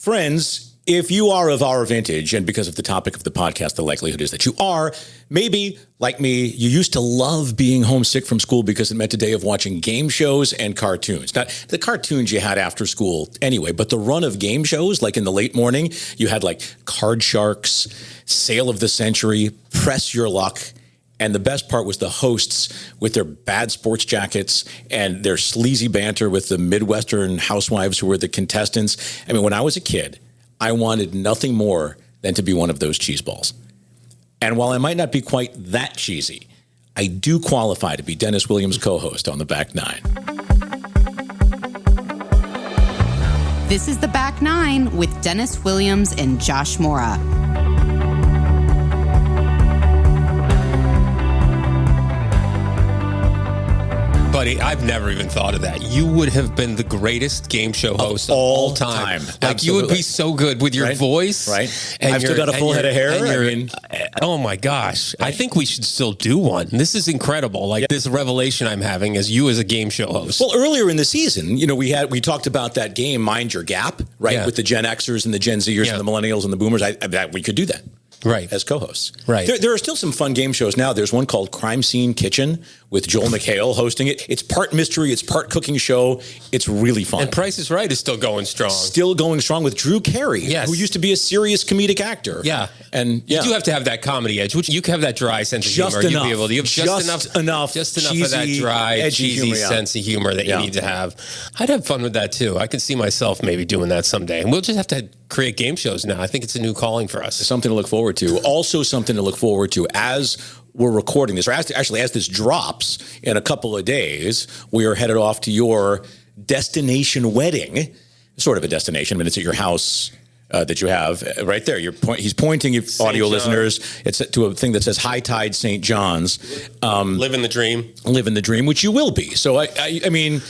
Friends, if you are of our vintage, and because of the topic of the podcast, the likelihood is that you are, maybe, like me, you used to love being homesick from school because it meant a day of watching game shows and cartoons. Not the cartoons you had after school anyway, but the run of game shows, like in the late morning, you had like Card Sharks, Sale of the Century, Press Your Luck. And the best part was the hosts with their bad sports jackets and their sleazy banter with the Midwestern housewives who were the contestants. I mean, when I was a kid, I wanted nothing more than to be one of those cheese balls. And while I might not be quite that cheesy, I do qualify to be Dennis Williams' co-host on The Back Nine. This is The Back Nine with Dennis Williams and Josh Mora. Buddy, I've never even thought of that. You would have been the greatest game show host of all time. Like, Absolutely. you would be so good with your voice. Right. And I've still got a full head of hair. Oh my gosh. Right. I think we should still do one. This is incredible. Like this revelation I'm having as you as a game show host. Well, earlier in the season, you know, we talked about that game, Mind Your Gap, right? Yeah. With the Gen Xers and the Gen Zers and the Millennials and the Boomers. We could do that. Right. As co-hosts. Right. There are still some fun game shows now. There's one called Crime Scene Kitchen with Joel McHale hosting it. It's part mystery. It's part cooking show. It's really fun. And Price is Right is still going strong. Still going strong with Drew Carey, who used to be a serious comedic actor. Yeah. And you do have to have that comedy edge, which you can have that dry sense of humor. Enough. You have just enough cheesy, of that dry, cheesy humor, sense of humor that you need to have. I'd have fun with that too. I could see myself maybe doing that someday. And we'll just have to create game shows now. I think it's a new calling for us. Something to look forward to. Also something to look forward to as we're recording this, or as this drops in a couple of days, we are headed off to your destination wedding, sort of a destination. I mean, it's at your house that you have right there. He's pointing, you audio listeners, it's to a thing that says High Tide St. John's. Living the dream. Living the dream, which you will be. So, I mean,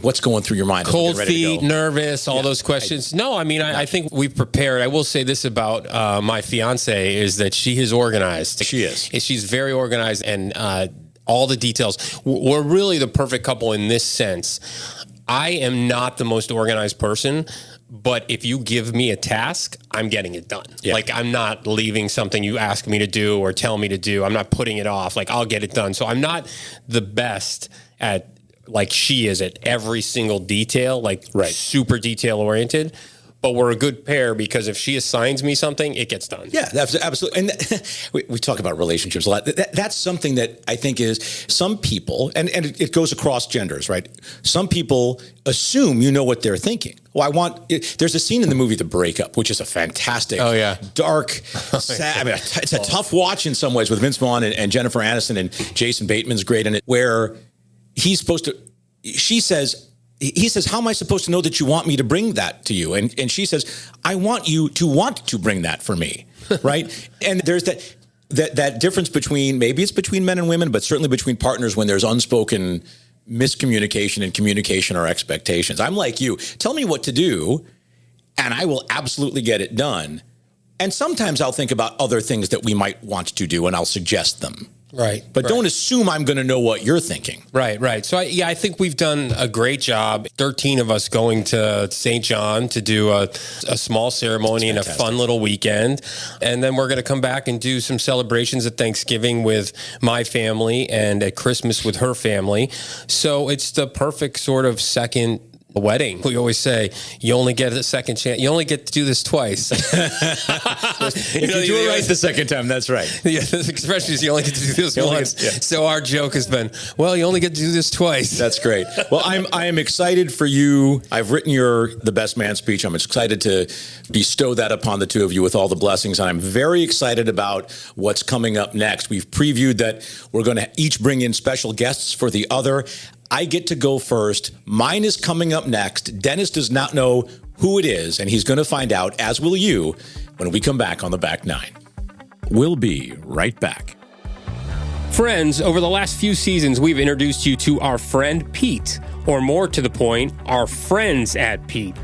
what's going through your mind? Cold feet, nervous, all those questions. I think we've prepared. I will say this about my fiance is that she is organized. She is. She's very organized and all the details. We're really the perfect couple in this sense. I am not the most organized person, but if you give me a task, I'm getting it done. Yeah. Like, I'm not leaving something you ask me to do or tell me to do. I'm not putting it off. Like, I'll get it done. So I'm not the best at, like she is, at every single detail, super detail oriented. But we're a good pair because if she assigns me something, it gets done. Yeah, that's absolutely. And we talk about relationships a lot. That's something that I think is some people, and it goes across genders, right? Some people assume you know what they're thinking. Well, there's a scene in the movie The Breakup, which is a fantastic, dark, sad. I mean, it's a tough watch in some ways with Vince Vaughn and Jennifer Aniston, and Jason Bateman's great in it, where he says, how am I supposed to know that you want me to bring that to you? And she says, I want you to want to bring that for me, right? And there's that difference between, maybe it's between men and women, but certainly between partners when there's unspoken miscommunication and communication or expectations. I'm like you. Tell me what to do, and I will absolutely get it done. And sometimes I'll think about other things that we might want to do, and I'll suggest them. Right. But don't assume I'm going to know what you're thinking. Right. So, I think we've done a great job. 13 of us going to St. John to do a small ceremony and a fun little weekend. And then we're going to come back and do some celebrations at Thanksgiving with my family and at Christmas with her family. So it's the perfect sort of second wedding. We always say, you only get a second chance. You only get to do this twice. If you do it right the second time, that's right. Yeah, the expression is you only get to do this once. So our joke has been, well, you only get to do this twice. That's great. Well, I am excited for you. I've written the best man speech. I'm excited to bestow that upon the two of you with all the blessings. And I'm very excited about what's coming up next. We've previewed that we're going to each bring in special guests for the other. I get to go first. Mine is coming up next. Dennis does not know who it is, and he's going to find out, as will you, when we come back on The Back Nine. We'll be right back. Friends, over the last few seasons, we've introduced you to our friend Pete, or more to the point, our friends at Pete.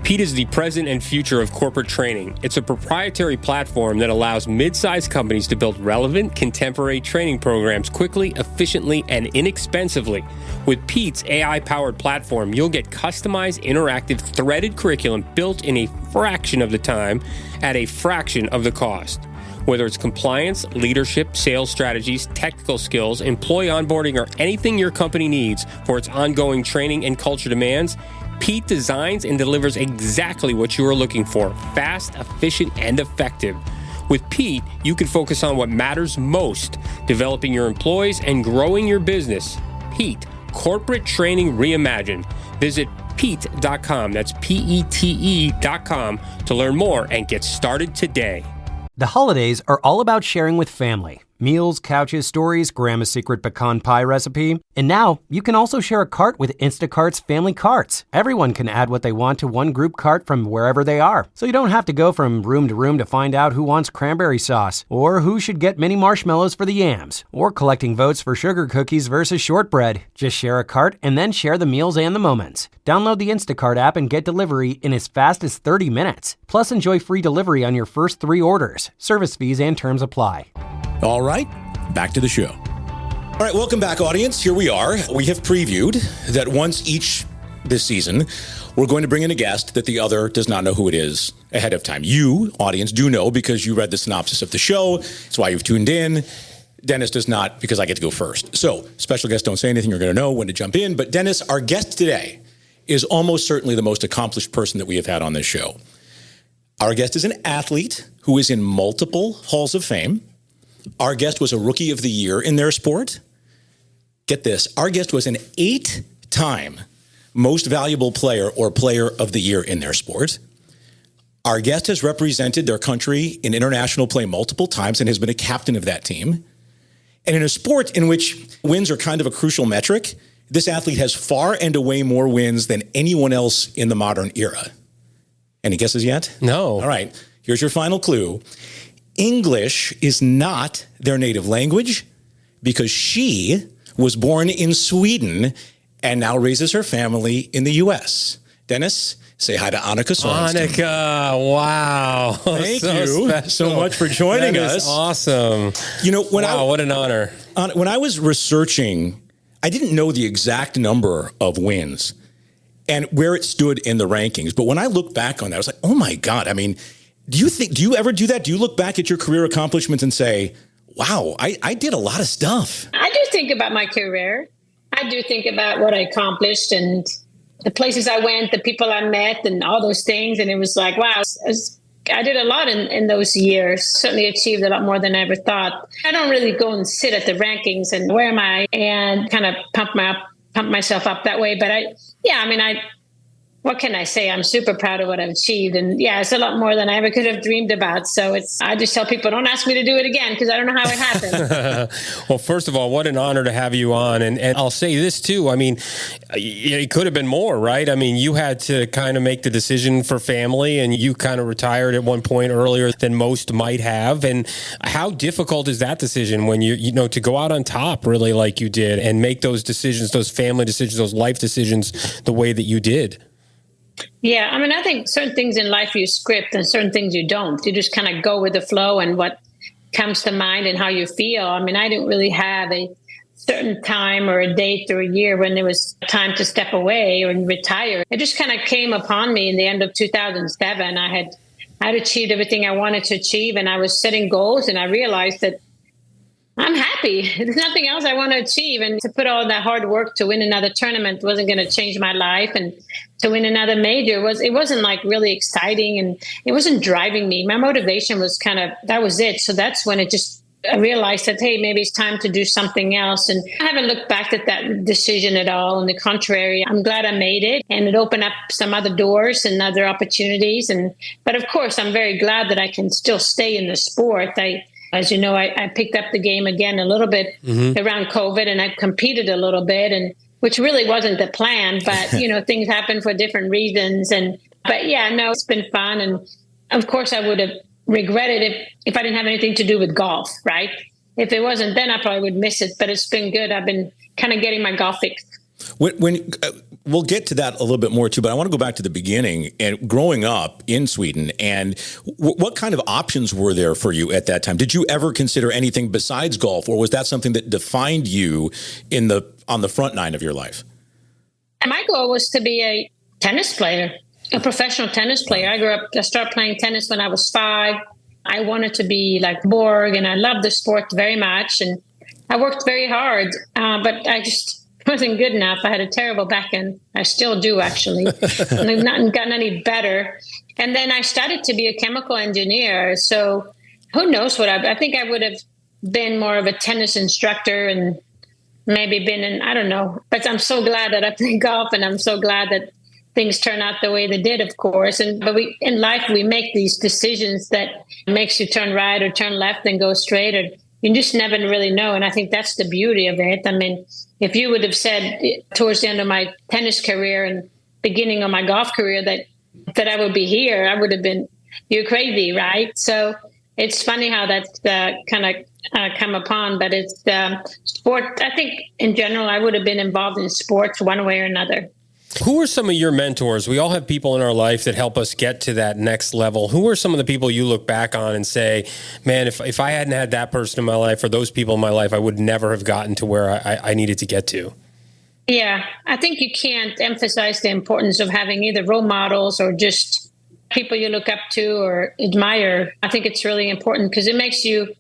Pete is the present and future of corporate training. It's a proprietary platform that allows mid-sized companies to build relevant, contemporary training programs quickly, efficiently, and inexpensively. With Pete's AI-powered platform, you'll get customized, interactive, threaded curriculum built in a fraction of the time at a fraction of the cost. Whether it's compliance, leadership, sales strategies, technical skills, employee onboarding, or anything your company needs for its ongoing training and culture demands, Pete designs and delivers exactly what you are looking for: fast, efficient, and effective. With Pete, you can focus on what matters most: developing your employees and growing your business. Pete, corporate training reimagined. Visit Pete.com, that's PETE.com, to learn more and get started today. The holidays are all about sharing with family. Meals, couches, stories, Grandma's secret pecan pie recipe. And now, you can also share a cart with Instacart's Family Carts. Everyone can add what they want to one group cart from wherever they are. So you don't have to go from room to room to find out who wants cranberry sauce, or who should get mini marshmallows for the yams, or collecting votes for sugar cookies versus shortbread. Just share a cart and then share the meals and the moments. Download the Instacart app and get delivery in as fast as 30 minutes. Plus, enjoy free delivery on your first 3 orders. Service fees and terms apply. All right, back to the show. All right, welcome back, audience. Here we are. We have previewed that once each this season, we're going to bring in a guest that the other does not know who it is ahead of time. You, audience, do know because you read the synopsis of the show. It's why you've tuned in. Dennis does not, because I get to go first. So, special guests don't say anything. You're going to know when to jump in. But Dennis, our guest today, is almost certainly the most accomplished person that we have had on this show. Our guest is an athlete who is in multiple halls of fame. Our guest was a Rookie of the Year in their sport. Get this. Our guest was an 8-time Most Valuable Player or Player of the Year in their sport. Our guest has represented their country in international play multiple times and has been a captain of that team. And in a sport in which wins are kind of a crucial metric, this athlete has far and away more wins than anyone else in the modern era. Any guesses yet? No. All right. Here's your final clue. English is not their native language because she was born in Sweden and now raises her family in the U.S. Dennis, say hi to Annika Sorenstam. Annika, wow. Thank So you special. so much for joining That us. is awesome. You know, What an honor. When I was researching, I didn't know the exact number of wins and where it stood in the rankings. But when I look back on that, I was like, oh my God. I mean, do you ever do that? Do you look back at your career accomplishments and say, wow, I did a lot of stuff? I do think about my career. I do think about what I accomplished and the places I went, the people I met and all those things. And it was like, wow, I did a lot in those years. Certainly achieved a lot more than I ever thought. I don't really go and sit at the rankings and where am I and kind of pump myself up that way. But what can I say? I'm super proud of what I've achieved. And yeah, it's a lot more than I ever could have dreamed about. So I just tell people, don't ask me to do it again because I don't know how it happened. Well, first of all, what an honor to have you on. And I'll say this too. I mean, it could have been more, right? I mean, you had to kind of make the decision for family and you kind of retired at one point earlier than most might have. And how difficult is that decision when you know, to go out on top really like you did and make those decisions, those family decisions, those life decisions the way that you did? Yeah, I mean, I think certain things in life you script and certain things you don't. You just kind of go with the flow and what comes to mind and how you feel. I mean, I didn't really have a certain time or a date or a year when there was time to step away or retire. It just kind of came upon me in the end of 2007. I'd achieved everything I wanted to achieve and I was setting goals and I realized that I'm happy. There's nothing else I want to achieve. And to put all that hard work to win another tournament wasn't going to change my life. And to win another major wasn't like really exciting and it wasn't driving me. My motivation was that was it. So that's when I realized that, hey, maybe it's time to do something else. And I haven't looked back at that decision at all. On the contrary, I'm glad I made it and it opened up some other doors and other opportunities. But of course, I'm very glad that I can still stay in the sport. As you know, I picked up the game again a little bit around COVID and I competed a little bit, which really wasn't the plan, but things happen for different reasons. But yeah, no, it's been fun. And of course I would have regretted it if I didn't have anything to do with golf, right? If it wasn't, then I probably would miss it, but it's been good. I've been kind of getting my golf fixed. When we'll get to that a little bit more too, but I want to go back to the beginning and growing up in Sweden. And what kind of options were there for you at that time? Did you ever consider anything besides golf, or was that something that defined you on the front nine of your life? My goal was to be a tennis player, a professional tennis player. I started playing tennis when I was 5. I wanted to be like Borg, and I loved the sport very much. And I worked very hard, but I just wasn't good enough. I had a terrible backhand. I still do, actually. And I've not gotten any better. And then I started to be a chemical engineer. So who knows what I think I would have been more of a tennis instructor and maybe been in, I don't know. But I'm so glad that I play golf, and I'm so glad that things turn out the way they did, of course. But in life, we make these decisions that makes you turn right or turn left and go straight, or you just never really know. And I think that's the beauty of it. I mean, if you would have said towards the end of my tennis career and beginning of my golf career that I would be here, I would have been, you're crazy, right? So it's funny how that's kind of come upon, but it's sport. I think in general, I would have been involved in sports one way or another. Who are some of your mentors? We all have people in our life that help us get to that next level. Who are some of the people you look back on and say, man, if I hadn't had that person in my life or those people in my life, I would never have gotten to where I needed to get to? Yeah, I think you can't emphasize the importance of having either role models or just people you look up to or admire. I think it's really important because it makes you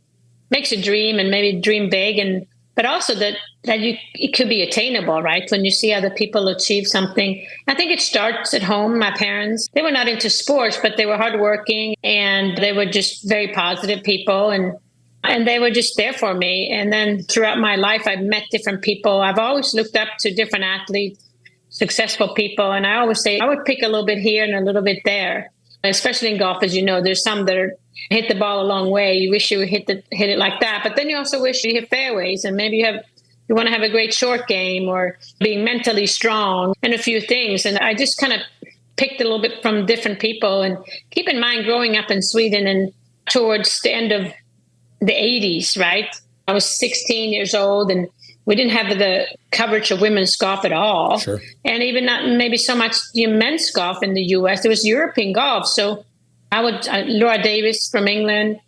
dream and maybe dream big, but also that it could be attainable, right? When you see other people achieve something. I think it starts at home. My parents, they were not into sports, but they were hardworking, and they were just very positive people, and they were just there for me. And then throughout my life, I've met different people. I've always looked up to different athletes, successful people. And I always say I would pick a little bit here and a little bit there, especially in golf. As you know, there's some that hit the ball a long way. You wish you would hit it like that. But then you also wish you hit fairways, and maybe you want to have a great short game or being mentally strong and a few things. And I just kind of picked a little bit from different people. And keep in mind, growing up in Sweden and towards the end of the 80s, right? I was 16 years old, and we didn't have the coverage of women's golf at all. Sure. And even not maybe so much men's golf in the U.S. It was European golf. So Laura Davis from England,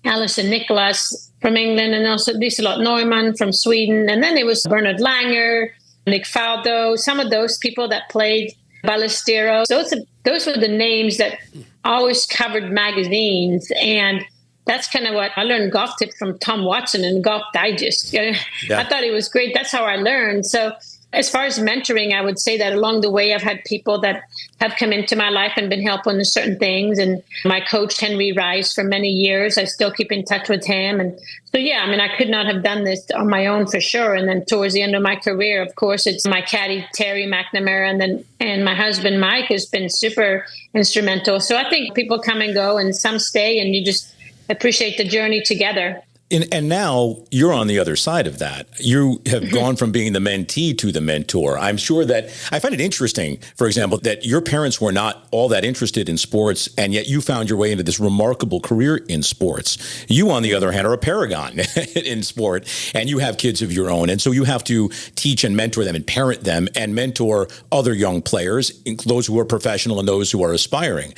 Alison Nicholas from England, and also Liselott Neumann from Sweden. And then it was Bernard Langer, Nick Faldo, some of those people that played Ballesteros. Those were the names that always covered magazines. And that's kind of what I learned golf tips from Tom Watson and Golf Digest. Yeah. I thought it was great. That's how I learned. So as far as mentoring, I would say that along the way, I've had people that have come into my life and been helpful in certain things. And my coach, Henry Rice, for many years, I still keep in touch with him. And so, yeah, I mean, I could not have done this on my own for sure. And then towards the end of my career, of course, it's my caddy, Terry McNamara, and my husband, Mike, has been super instrumental. So I think people come and go, and some stay, and you just appreciate the journey together. And now you're on the other side of that. You have gone from being the mentee to the mentor. I'm sure that I find it interesting, for example, that your parents were not all that interested in sports, and yet you found your way into this remarkable career in sports. You, on the other hand, are a paragon in sport, and you have kids of your own. And so you have to teach and mentor them and parent them and mentor other young players, those who are professional and those who are aspiring.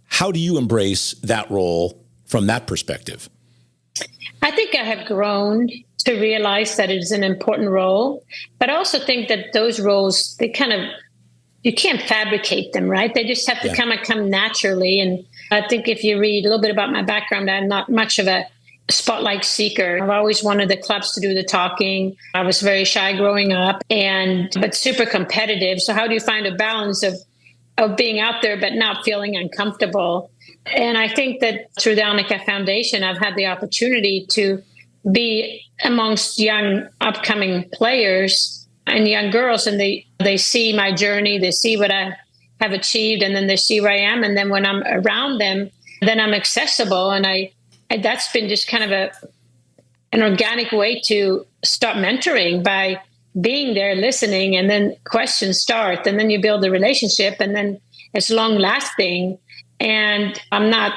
How do you embrace that role from that perspective? I think I have grown to realize that it is an important role, but I also think that those roles, you can't fabricate them, right? They just have to come naturally. And I think if you read a little bit about my background, I'm not much of a spotlight seeker. I've always wanted the clubs to do the talking. I was very shy growing up, but super competitive. So how do you find a balance of being out there but not feeling uncomfortable? And I think that through the Annika Foundation, I've had the opportunity to be amongst young upcoming players and young girls, and they see my journey, they see what I have achieved, and then they see where I am. And then when I'm around them, then I'm accessible. And that's been just kind of an organic way to start mentoring by being there, listening, and then questions start, and then you build a relationship, and then it's long lasting. And I'm not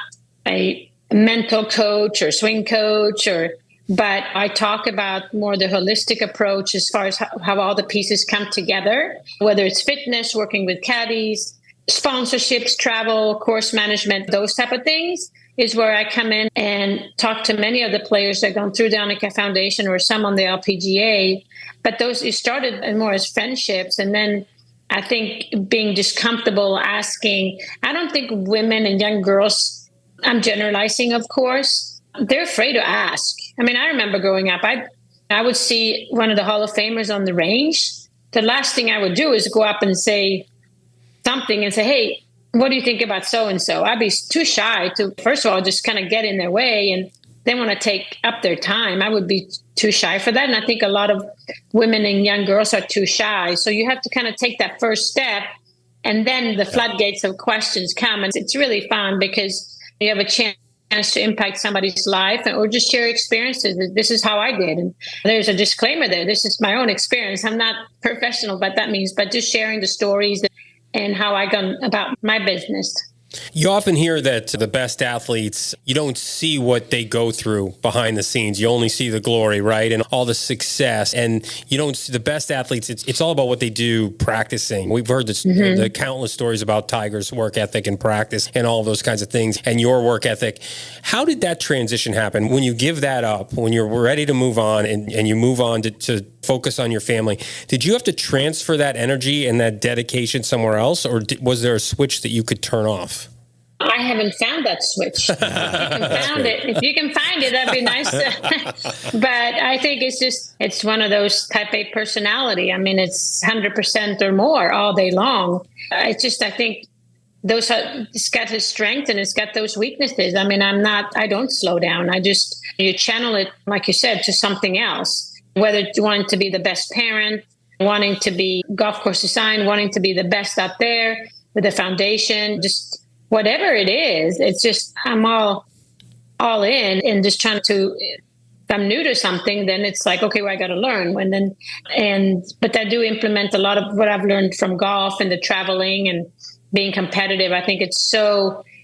a mental coach or swing coach or But I talk about more the holistic approach as far as how all the pieces come together, whether it's fitness, working with caddies, sponsorships, travel, course management, those type of things is where I come in and talk to many of the players that have gone through the Annika Foundation or some on the LPGA. But those, it started more as friendships. And then I think being just comfortable asking, I don't think women and young girls, I'm generalizing, of course, they're afraid to ask. I mean, I remember growing up, I would see one of the Hall of Famers on the range. The last thing I would do is go up and say something and say, hey, what do you think about so-and-so? I'd be too shy to, first of all, just kind of get in their way and they want to take up their time. I would be too shy for that. And I think a lot of women and young girls are too shy. So you have to kind of take that first step and then the floodgates of questions come. And it's really fun because you have a chance to impact somebody's life or just share experiences. This is how I did. And there's a disclaimer there. This is my own experience. I'm not professional, but just sharing the stories and how I gone about my business. You often hear that the best athletes, you don't see what they go through behind the scenes. You only see the glory, right? And all the success. And you don't see the best athletes. It's all about what they do practicing. We've heard this, the countless stories about Tiger's work ethic and practice and all of those kinds of things and your work ethic. How did that transition happen? When you give that up, when you're ready to move on and you move on to focus on your family, did you have to transfer that energy and that dedication somewhere else? Or was there a switch that you could turn off? I haven't found that switch. If you can find it, that'd be nice. But I think it's one of those type A personality. I mean, it's 100% or more all day long. I think it's got his strength and it's got those weaknesses. I mean, I don't slow down. You channel it, like you said, to something else, whether you want to be the best parent, wanting to be golf course design, wanting to be the best out there with the foundation, just whatever it is, it's just I'm all in and just trying to. If I'm new to something, then it's like, okay, well, I got to learn. But I do implement a lot of what I've learned from golf and the traveling and being competitive. I think it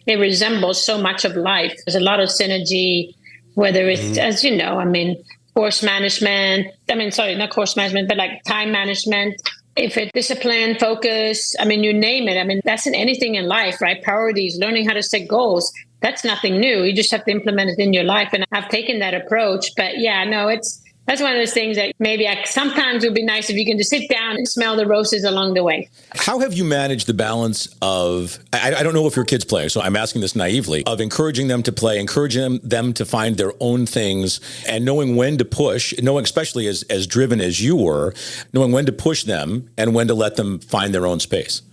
resembles so much of life. There's a lot of synergy, whether it's as you know, I mean, course management. Not course management, but like time management. If it's discipline, focus, I mean, you name it. I mean, that's in anything in life, right? Priorities, learning how to set goals. That's nothing new. You just have to implement it in your life. And I've taken that approach. But yeah, no, that's one of those things that maybe sometimes it would be nice if you can just sit down and smell the roses along the way. How have you managed the balance of, I don't know if your kids play, so I'm asking this naively, of encouraging them to play, encouraging them to find their own things, and knowing when to push, knowing especially as driven as you were, knowing when to push them and when to let them find their own space?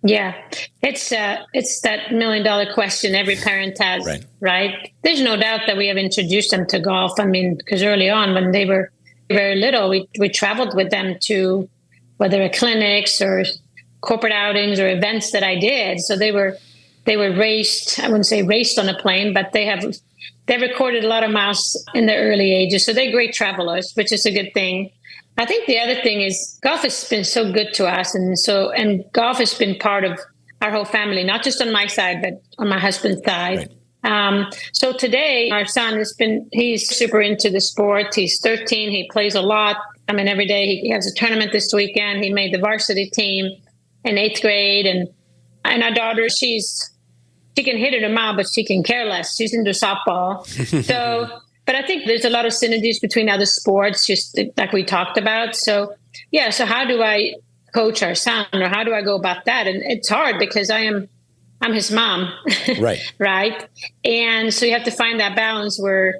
Yeah, it's that $1 million question every parent has, right? There's no doubt that we have introduced them to golf. I mean, because early on when they were very little, we traveled with them to whether at clinics or corporate outings or events that I did. So they were raced. I wouldn't say raced on a plane, but they recorded a lot of miles in their early ages. So they're great travelers, which is a good thing. I think the other thing is golf has been so good to us. And golf has been part of our whole family, not just on my side, but on my husband's side. Right. So today our son he's super into the sport. He's 13. He plays a lot. I mean, every day he has a tournament this weekend. He made the varsity team in 8th grade. And our daughter, she can hit it a mile, but she can care less. She's into softball. But I think there's a lot of synergies between other sports, just like we talked about. So, yeah. So how do I coach our son, or how do I go about that? And it's hard because I'm his mom, right? Right. And so you have to find that balance where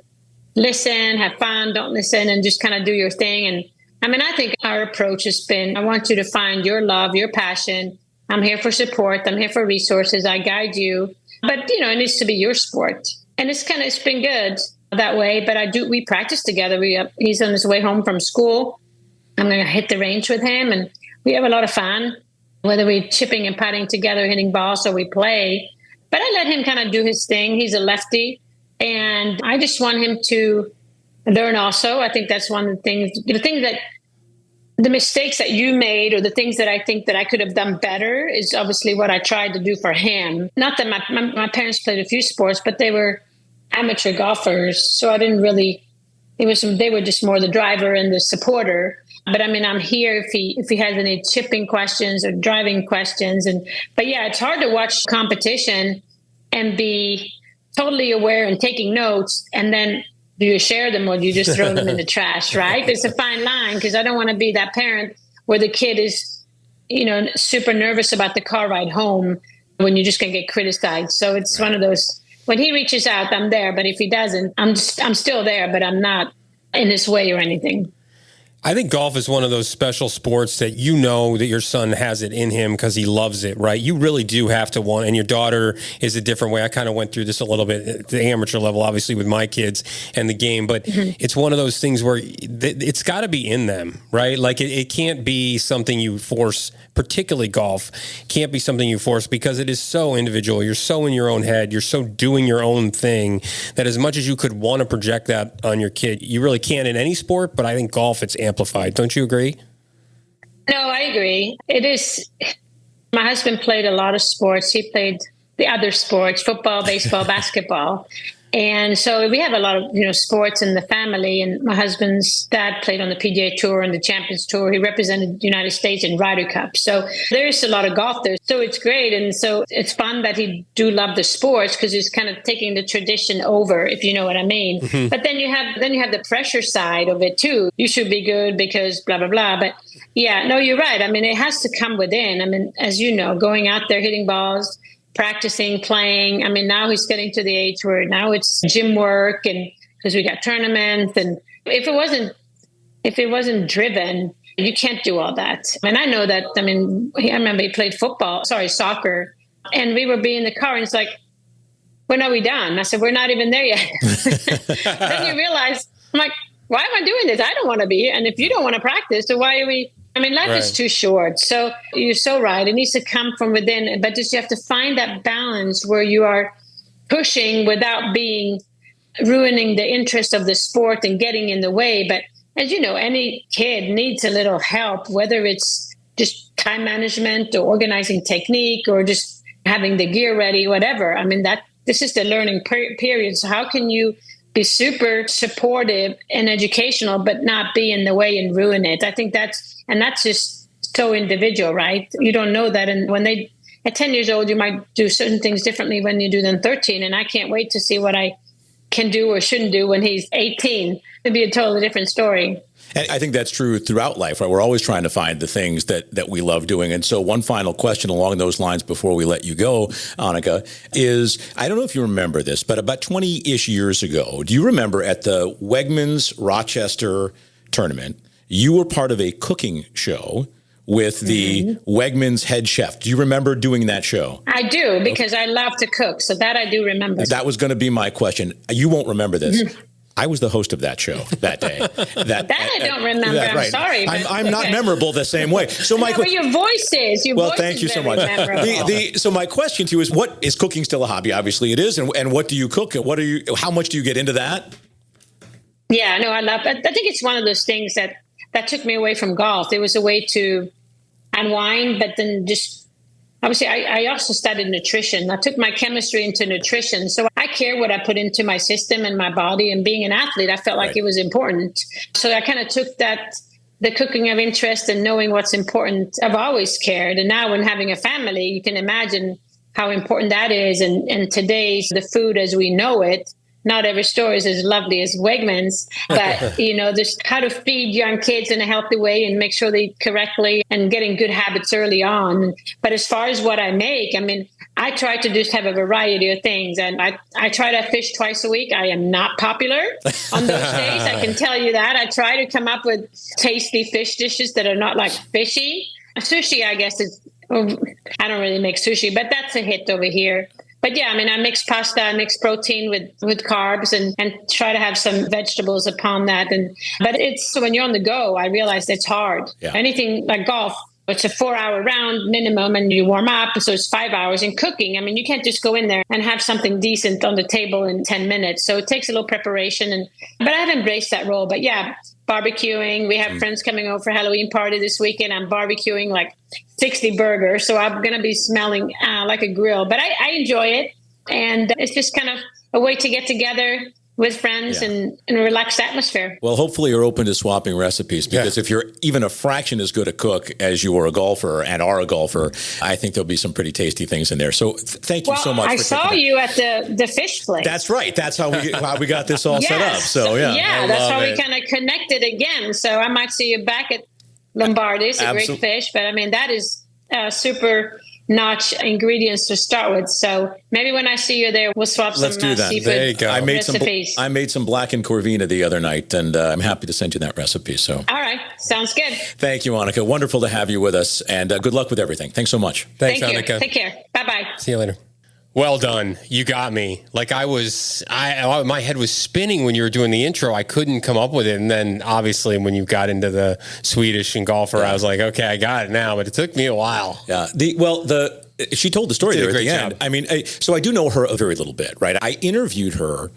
listen, have fun, don't listen, and just kind of do your thing. And I mean, I think our approach has been: I want you to find your love, your passion. I'm here for support. I'm here for resources. I guide you, but it needs to be your sport. And it's been good that way, but we practice together. He's on his way home from school. I'm going to hit the range with him, and we have a lot of fun, whether we're chipping and putting together, hitting balls, or we play. But I let him kind of do his thing. He's a lefty, and I just want him to learn also. I think that's one of the mistakes that you made, or the things that I think that I could have done better, is obviously what I tried to do for him. Not that my parents played a few sports, but they were amateur golfers, so it they were just more the driver and the supporter. But I mean, I'm here if he has any chipping questions or driving questions. But yeah, it's hard to watch competition and be totally aware and taking notes, and then do you share them or do you just throw them in the trash, right? There's a fine line, because I don't want to be that parent where the kid is, super nervous about the car ride home when you're just going to get criticized. So it's one of those, when he reaches out, I'm there. But if he doesn't, I'm still there, but I'm not in his way or anything. I think golf is one of those special sports that you know that your son has it in him because he loves it, right? You really do have to want, and your daughter is a different way. I kind of went through this a little bit at the amateur level, obviously with my kids and the game, but it's one of those things where it's got to be in them, right? Like it can't be something you force, particularly golf, can't be something you force because it is so individual. You're so in your own head. You're so doing your own thing that as much as you could want to project that on your kid, you really can't in any sport, but I think golf, it's amplified. Don't you agree? No, I agree. It is. My husband played a lot of sports. He played the other sports, football, baseball, basketball. And so we have a lot of, sports in the family. And my husband's dad played on the PGA Tour and the Champions Tour. He represented the United States in Ryder Cup. So there's a lot of golf there. So it's great. And so it's fun that he do love the sports, because he's kind of taking the tradition over, if you know what I mean. Mm-hmm. But then you have the pressure side of it too. You should be good because blah, blah, blah. But yeah, no, you're right. I mean, it has to come within. I mean, as you know, going out there, hitting balls, practicing, playing. I mean, now he's getting to the age where now it's gym work, and because we got tournaments. And if it wasn't driven, you can't do all that. And I know that. I mean, I remember he played soccer, and we were in the car, and it's like, when are we done? I said, we're not even there yet. Then you realize, I'm like, why am I doing this? I don't want to be here. And if you don't want to practice, so why are we? I mean, life is too short. So you're so right. It needs to come from within, but just you have to find that balance where you are pushing without ruining the interest of the sport and getting in the way. But as you know, any kid needs a little help, whether it's just time management or organizing technique or just having the gear ready, whatever. I mean, this is the learning period. So how can you be super supportive and educational, but not be in the way and ruin it? I think that's just so individual, right? You don't know that. And when at 10 years old, you might do certain things differently when you do than 13. And I can't wait to see what I can do or shouldn't do when he's 18. It'd be a totally different story. And I think that's true throughout life, right? We're always trying to find the things that we love doing. And so one final question along those lines before we let you go, Annika, is, I don't know if you remember this, but about 20-ish years ago, do you remember at the Wegmans Rochester tournament, you were part of a cooking show with the Wegmans head chef. Do you remember doing that show? I do, because I love to cook. So that I do remember. That was going to be my question. You won't remember this. I was the host of that show that day. That I don't remember. I'm right. Sorry. I'm not memorable the same way. So my your voice is. Thank you so much. So my question to you is, what is cooking still a hobby? Obviously it is. And what do you cook? How much do you get into that? Yeah, no, I think it's one of those things that took me away from golf. It was a way to unwind, but then just, obviously, I also studied nutrition. I took my chemistry into nutrition. So I care what I put into my system and my body. And being an athlete, I felt like it was important. So I kind of took the cooking of interest and knowing what's important. I've always cared. And now when having a family, you can imagine how important that is. And today's the food as we know it, not every store is as lovely as Wegmans, but, just how to feed young kids in a healthy way and make sure they eat correctly and getting good habits early on. But as far as what I make, I mean, I try to just have a variety of things. And I try to fish twice a week. I am not popular on those days. I can tell you that. I try to come up with tasty fish dishes that are not like fishy. Sushi, I guess, I don't really make sushi, but that's a hit over here. But yeah, I mean, I mix pasta, I mix protein with carbs and try to have some vegetables upon that. But it's when you're on the go, I realize it's hard. Yeah. Anything like golf, it's a 4-hour round minimum and you warm up. So it's 5 hours. In cooking, I mean, you can't just go in there and have something decent on the table in 10 minutes. So it takes a little preparation. But I've embraced that role. But yeah, barbecuing. We have friends coming over for Halloween party this weekend. I'm barbecuing like 60 burgers. So I'm going to be smelling like a grill. But I enjoy it. And it's just kind of a way to get together, with friends and a relaxed atmosphere. Well, hopefully you're open to swapping recipes, because if you're even a fraction as good a cook as you are a golfer and are a golfer, I think there'll be some pretty tasty things in there. So thank you so much. I saw you at the fish place. That's right. That's how we got this all set up. So yeah, that's how we kind of connected again. So I might see you back at Lombardi's, a great fish. But I mean, that is super notch ingredients to start with. So maybe when I see you there, we'll swap some seafood there you go. recipes. I made some blackened corvina the other night, and I'm happy to send you that recipe. So all right, sounds good. Thank you, Annika. Wonderful to have you with us, and good luck with everything. Thanks so much. Thanks, Thank Annika. you. Take care. Bye-bye. See you later. Well done. You got me. Like my head was spinning when you were doing the intro. I couldn't come up with it. And then obviously when you got into the Swedish and golfer, I was like, okay, I got it now, but it took me a while. Yeah. She told the story there at the end. Job. I mean, so I do know her a very little bit, right? I interviewed her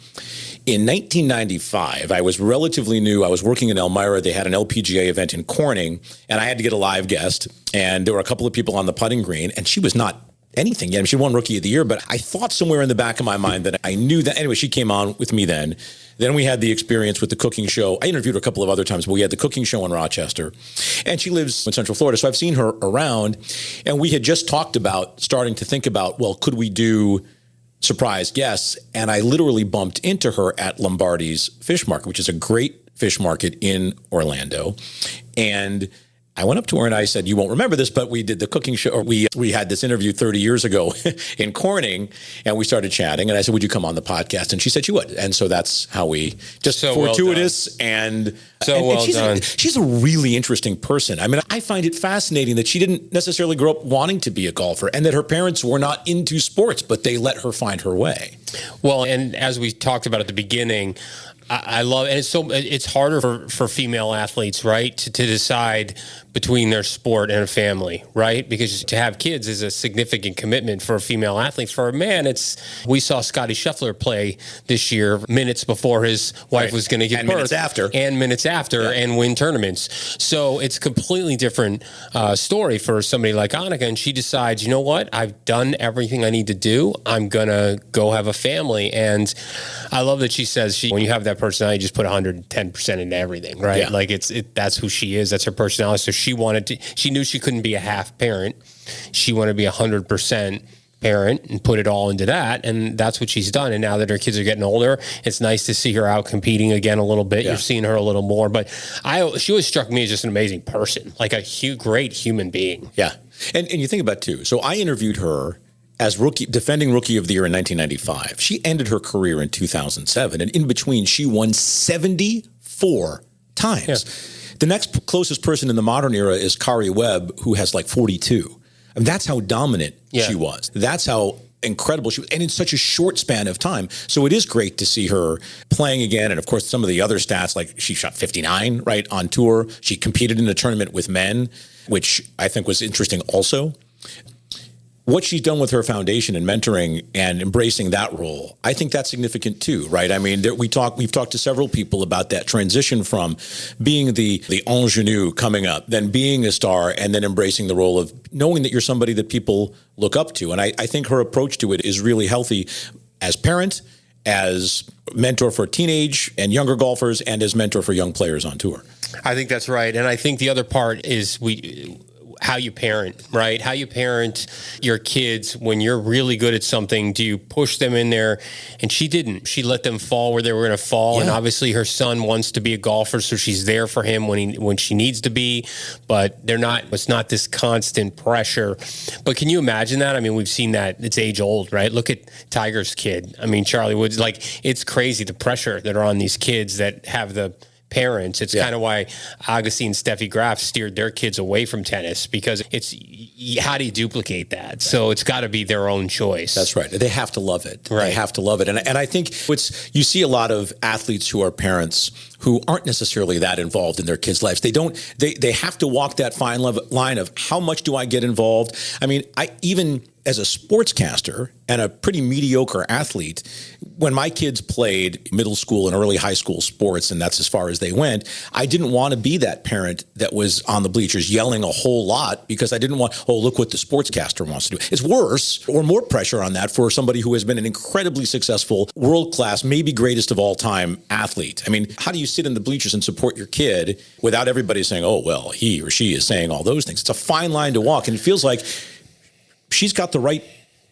in 1995. I was relatively new. I was working in Elmira. They had an LPGA event in Corning, and I had to get a live guest. And there were a couple of people on the putting green, and she was not anything yet. I mean, she won Rookie of the Year, but I thought somewhere in the back of my mind that I knew that. Anyway, she came on with me then. Then we had the experience with the cooking show. I interviewed her a couple of other times, but we had the cooking show in Rochester. And she lives in Central Florida, so I've seen her around. And we had just talked about starting to think about, well, could we do surprise guests? And I literally bumped into her at Lombardi's Fish Market, which is a great fish market in Orlando. And I went up to her and I said, you won't remember this, but we did the cooking show. Or we had this interview 30 years ago in Corning, and we started chatting. And I said, would you come on the podcast? And she said she would. And so that's how we just fortuitous and done. She's a really interesting person. I mean, I find it fascinating that she didn't necessarily grow up wanting to be a golfer, and that her parents were not into sports, but they let her find her way. Well, and as we talked about at the beginning, I love, and it's harder for female athletes, right, to decide between their sport and a family, right? Because to have kids is a significant commitment for a female athlete. For a man, we saw Scotty Scheffler play this year minutes before his wife was going to give birth. Minutes after, and win tournaments. So it's a completely different story for somebody like Annika, and she decides, you know what? I've done everything I need to do. I'm going to go have a family. And I love that she says when you have that personality, you just put 110% into everything, right? Yeah. Like that's who she is. That's her personality. So she knew she couldn't be a half parent. She wanted to be 100% parent and put it all into that. And that's what she's done. And now that her kids are getting older, it's nice to see her out competing again a little bit. Yeah. You're seeing her a little more, but she always struck me as just an amazing person, like a great human being. Yeah. And you think about it too. So I interviewed her as defending Rookie of the Year in 1995. She ended her career in 2007. And in between, she won 74 times. Yeah. The next closest person in the modern era is Kari Webb, who has like 42. And that's how dominant she was. That's how incredible she was. And in such a short span of time. So it is great to see her playing again. And of course, some of the other stats, like she shot 59, right, on tour. She competed in a tournament with men, which I think was interesting also. What she's done with her foundation and mentoring and embracing that role, I think that's significant too, right? I mean, we've talked to several people about that transition from being the ingenue coming up, then being a star, and then embracing the role of knowing that you're somebody that people look up to. And I think her approach to it is really healthy as parent, as mentor for teenage and younger golfers, and as mentor for young players on tour. I think that's right. And I think the other part is how you parent, right? How you parent your kids when you're really good at something. Do you push them in there? And she didn't. She let them fall where they were going to fall. Yeah. And obviously her son wants to be a golfer, so she's there for him when she needs to be. But it's not this constant pressure. But can you imagine that? I mean, we've seen that. It's age old, right? Look at Tiger's kid. I mean, Charlie Woods, it's crazy the pressure that are on these kids that have the parents. It's kind of why Agassi and Steffi Graf steered their kids away from tennis, because it's how do you duplicate that? So it's got to be their own choice. That's right. They have to love it. Right. They have to love it. And I think you see a lot of athletes who are parents who aren't necessarily that involved in their kids' lives. They have to walk that fine line of how much do I get involved? I mean, even as a sportscaster and a pretty mediocre athlete, when my kids played middle school and early high school sports, and that's as far as they went, I didn't want to be that parent that was on the bleachers yelling a whole lot because I didn't want, oh, look what the sportscaster wants to do. It's worse or more pressure on that for somebody who has been an incredibly successful, world-class, maybe greatest of all time athlete. I mean, how do you sit in the bleachers and support your kid without everybody saying, oh, well, he or she is saying all those things? It's a fine line to walk, and it feels like she's got the right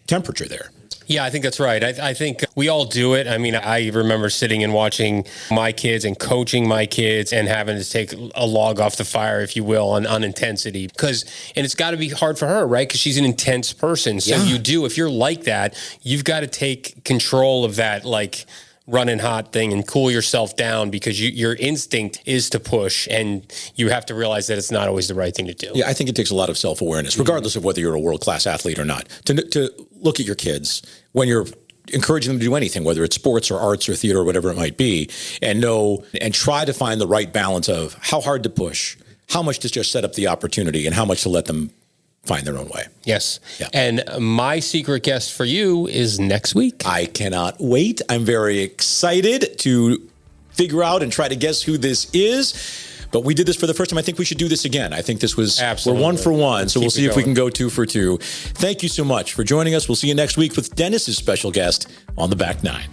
temperature there. Yeah, I think that's right. I think we all do it. I mean, I remember sitting and watching my kids and coaching my kids and having to take a log off the fire, if you will, on intensity. And it's got to be hard for her, right? Because she's an intense person. So if you're like that, you've got to take control of that, like, running hot thing and cool yourself down, because your instinct is to push, and you have to realize that it's not always the right thing to do. Yeah, I think it takes a lot of self-awareness, regardless of whether you're a world-class athlete or not, to look at your kids when you're encouraging them to do anything, whether it's sports or arts or theater or whatever it might be, and try to find the right balance of how hard to push, how much to just set up the opportunity, and how much to let them find their own way. Yes. Yeah. And my secret guest for you is next week. I cannot wait. I'm very excited to figure out and try to guess who this is. But we did this for the first time. I think we should do this again. I think this was, absolutely, we're 1 for 1. So we'll see if we can go 2 for 2. Thank you so much for joining us. We'll see you next week with Dennis's special guest on The Back Nine.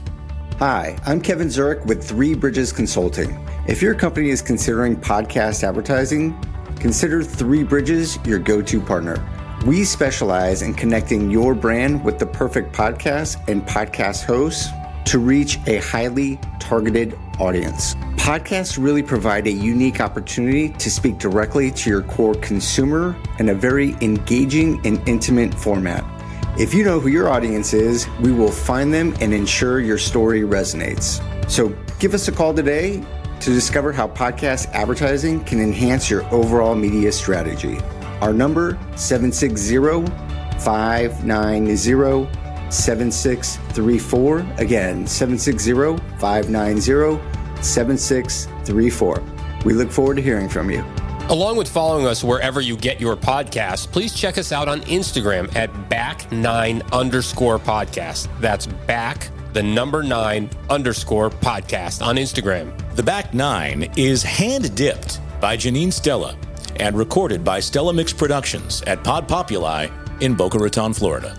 Hi, I'm Kevin Zurich with Three Bridges Consulting. If your company is considering podcast advertising, consider Three Bridges your go-to partner. We specialize in connecting your brand with the perfect podcast and podcast hosts to reach a highly targeted audience. Podcasts really provide a unique opportunity to speak directly to your core consumer in a very engaging and intimate format. If you know who your audience is, we will find them and ensure your story resonates. So give us a call today to discover how podcast advertising can enhance your overall media strategy. Our number, 760-590-7634. Again, 760-590-7634. We look forward to hearing from you. Along with following us wherever you get your podcasts, please check us out on Instagram at back9_podcast. That's back9_podcast on Instagram. The Back Nine is hand-dipped by Janine Stella and recorded by Stella Mix Productions at Pod Populi in Boca Raton, Florida.